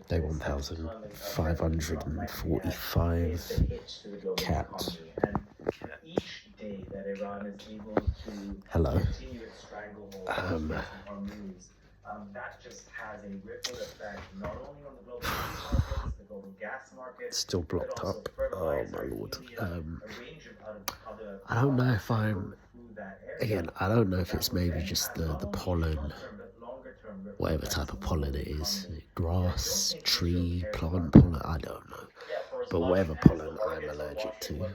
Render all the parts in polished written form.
day 1545 cat. Hello. Still blocked up. Oh my lord. I don't know if I don't know if it's maybe just the pollen, whatever type of pollen it is, grass, tree, plant pollen, I don't know. But whatever pollen I'm allergic to,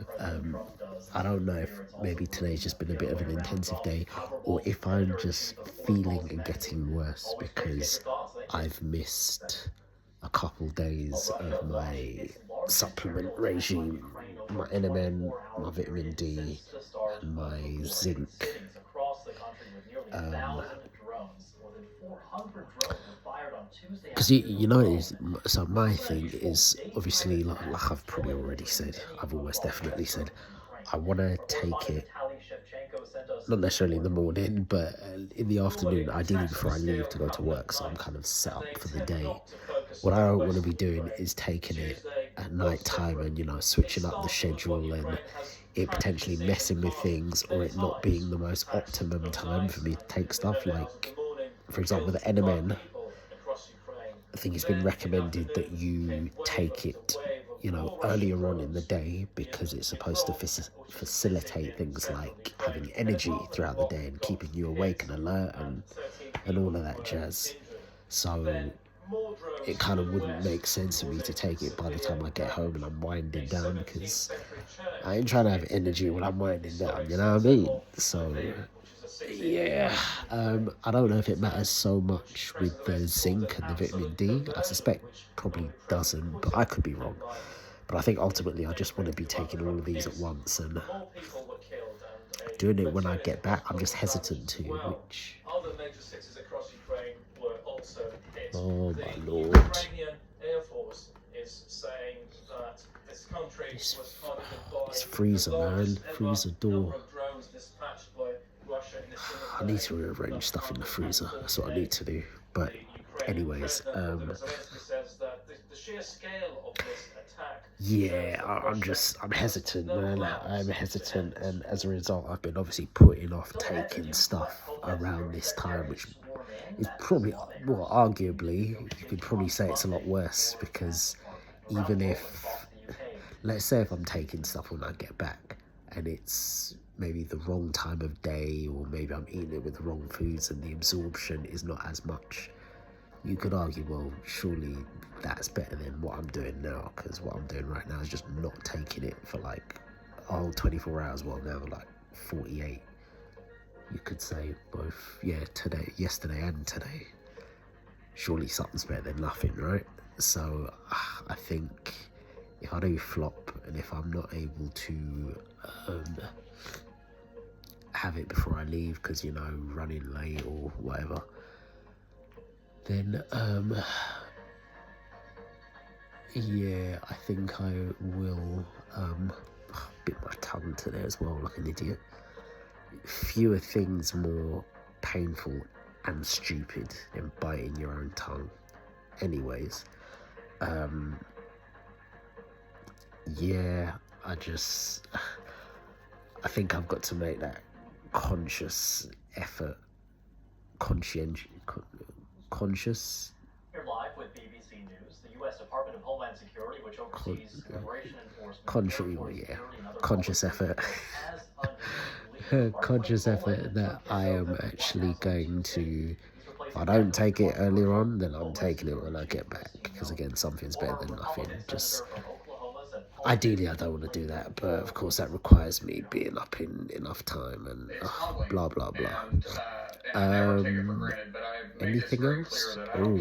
I don't know if maybe today's just been a bit of an intensive day, or if I'm just feeling and getting worse because I've missed a couple days of my supplement regime, my NMN, my vitamin D, and my zinc. Because you know, so my thing is obviously like I've probably already said, I've almost definitely said, I want to take it not necessarily in the morning, but in the afternoon, ideally before I leave to go to work, so I'm kind of set up for the day. What I don't want to be doing is taking it at night time and, you know, switching up the schedule and it potentially messing with things, or it not being the most optimum time for me to take stuff. Like, for example, the NMN, I think it's been recommended that you take it, you know, earlier on in the day because it's supposed to facilitate things like having energy throughout the day and keeping you awake and alert and all of that jazz. So it kind of wouldn't make sense for me to take it by the time I get home and I'm winding down, because I ain't trying to have energy when I'm winding down, you know what I mean? So yeah, I don't know if it matters so much with the zinc and the vitamin D. I suspect probably doesn't, but I could be wrong. But I think ultimately I just want to be taking all of these at once and doing it when I get back. I'm just hesitant to, which... Oh my lord. It's freezer, man. Freezer door. I need to rearrange stuff in the freezer. That's what I need to do. But anyways, yeah, I'm hesitant, man. I'm hesitant, and as a result, I've been obviously putting off taking stuff around this time, which is probably, well, arguably, you could probably say it's a lot worse, because even if, let's say if I'm taking stuff when I get back, and it's maybe the wrong time of day, or maybe I'm eating it with the wrong foods and the absorption is not as much, you could argue, well, surely that's better than what I'm doing now, because what I'm doing right now is just not taking it for like a whole 24 hours, well, now like 48. You could say both, yeah, yesterday and today. Surely something's better than nothing, right? So I think if I do flop and if I'm not able to have it before I leave because, you know, running late or whatever, then yeah, I think I will bit my tongue today as well like an idiot. Fewer things more painful and stupid than biting your own tongue. Anyways, yeah, I think I've got to make that conscious effort, conscious. You're live with BBC News. The U.S. Department of Homeland Security, which oversees immigration enforcement, conscious effort. Conscious effort that I am actually going to, if I don't take it earlier on, then I'm taking it when I get back, because again, something's better than nothing. Just ideally I don't want to do that, but of course that requires me being up in enough time and blah blah blah. Anything else? Oh,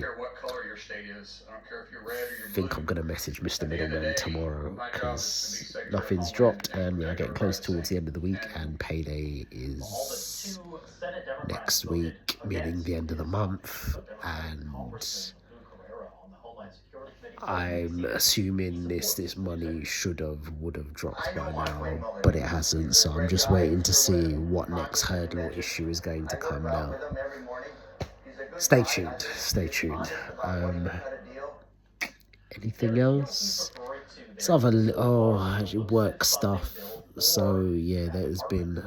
I think I'm going to message Mr. Middleman tomorrow, because nothing's dropped and we are getting close towards the end of the week, and payday is next week, meaning the end of the month, and I'm assuming this money would have dropped by now, but it hasn't, so I'm just waiting to see what next hurdle or issue is going to come now. stay tuned. Stay tuned. Anything else? It's other work stuff. So yeah, there's been. It's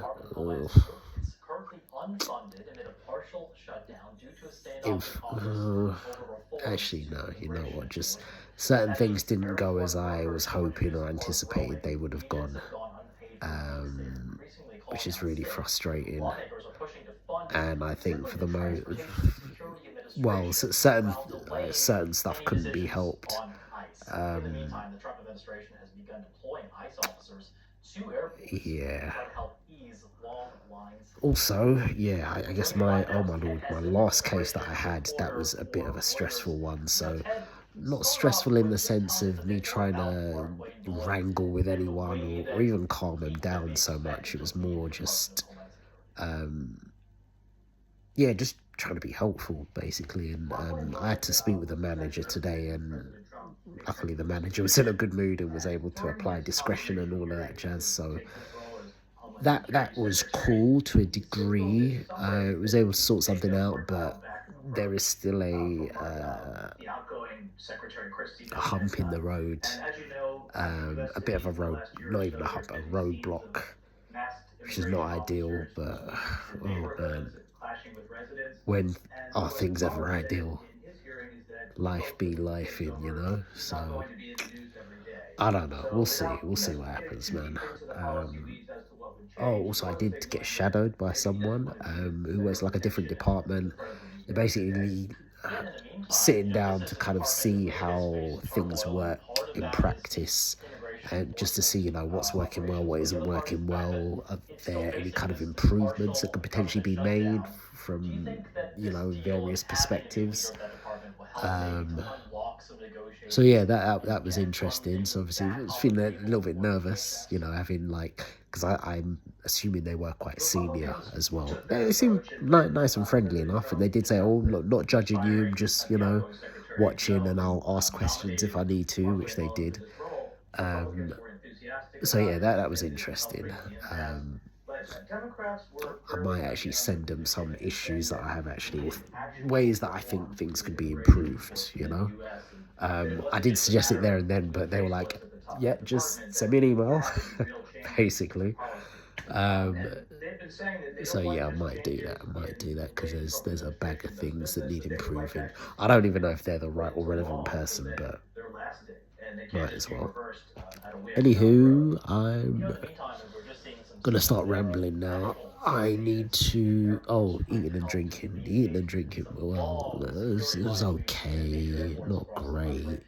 currently unfunded amid a partial shutdown due to a standoff in If Congress over reforms actually to no, you know immigration what? Just enforcement. certain As things these didn't very go as important I was priorities hoping or are anticipated growing, they would have unions gone. have gone unpaid for weeks and increasingly calling Which is out really states. frustrating. Lawmakers are pushing to fund it And I think simply for to the Transportation Security well, Administration certain while delaying certain stuff any couldn't be decisions helped. on ICE. In the meantime, the Trump administration has begun deploying ICE officers to airports Yeah. to try to help ease long lines. Also, yeah, I guess my lord, my last case that I had, that was a bit of a stressful one. So, not stressful in the sense of me trying to wrangle with anyone or even calm them down so much. It was more just, yeah, just trying to be helpful basically. And I had to speak with the manager today, and luckily the manager was in a good mood and was able to apply discretion and all of that jazz. So that was cool to a degree. I was able to sort something out, but there is still a hump in the road, a bit of a road, not even a hump, a roadblock, which is not ideal. But oh man, when are things ever ideal? Life be life in, you know. So I don't know. We'll see. We'll see what happens, man. Oh, also, I did get shadowed by someone who was like a different department. They're basically sitting down to kind of see how things work in practice and just to see, you know, what's working well, what isn't working well. Are there any kind of improvements that could potentially be made from, you know, various perspectives? So yeah, that was interesting. So obviously, I was feeling a little bit nervous, you know, having like, because I'm assuming they were quite senior as well. They seemed nice and friendly enough, and they did say, "Oh, not judging you, just, you know, watching, and I'll ask questions if I need to," which they did. So yeah, that was interesting. I might actually send them some issues that I have actually, ways that I think things could be improved, you know. I did suggest it there and then, but they were like, yeah, just send me an email, basically. So yeah, I might do that. I might do that because there's a bag of things that need improving. I don't even know if they're the right or relevant person, but might as well. Anywho, I'm gonna start rambling now. I need to. Oh, eating and drinking. Eating and drinking. Well, it was okay, not great.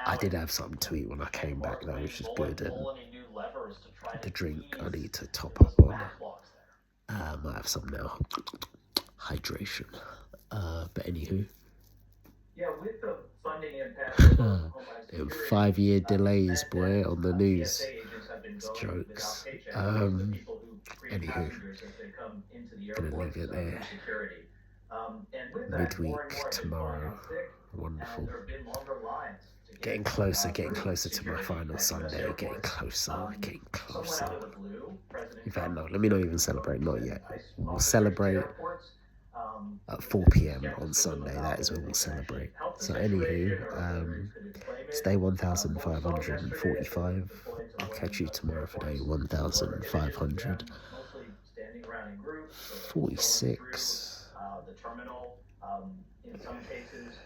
I did have something to eat when I came back though, which is good. And the drink I need to top up on. I might have some now. Hydration. But anywho. Yeah, with the funding impact. 5-year delays, boy, on the news. It's jokes. Anywho, gonna leave it there. Midweek tomorrow. Wonderful. Getting closer to my final Sunday. Getting closer. In fact, no, let me not even celebrate. Not yet. We'll celebrate at 4 p.m. on Sunday. That is when we'll celebrate. So, anywho, it's day 1545. I'll catch you tomorrow for day 1546.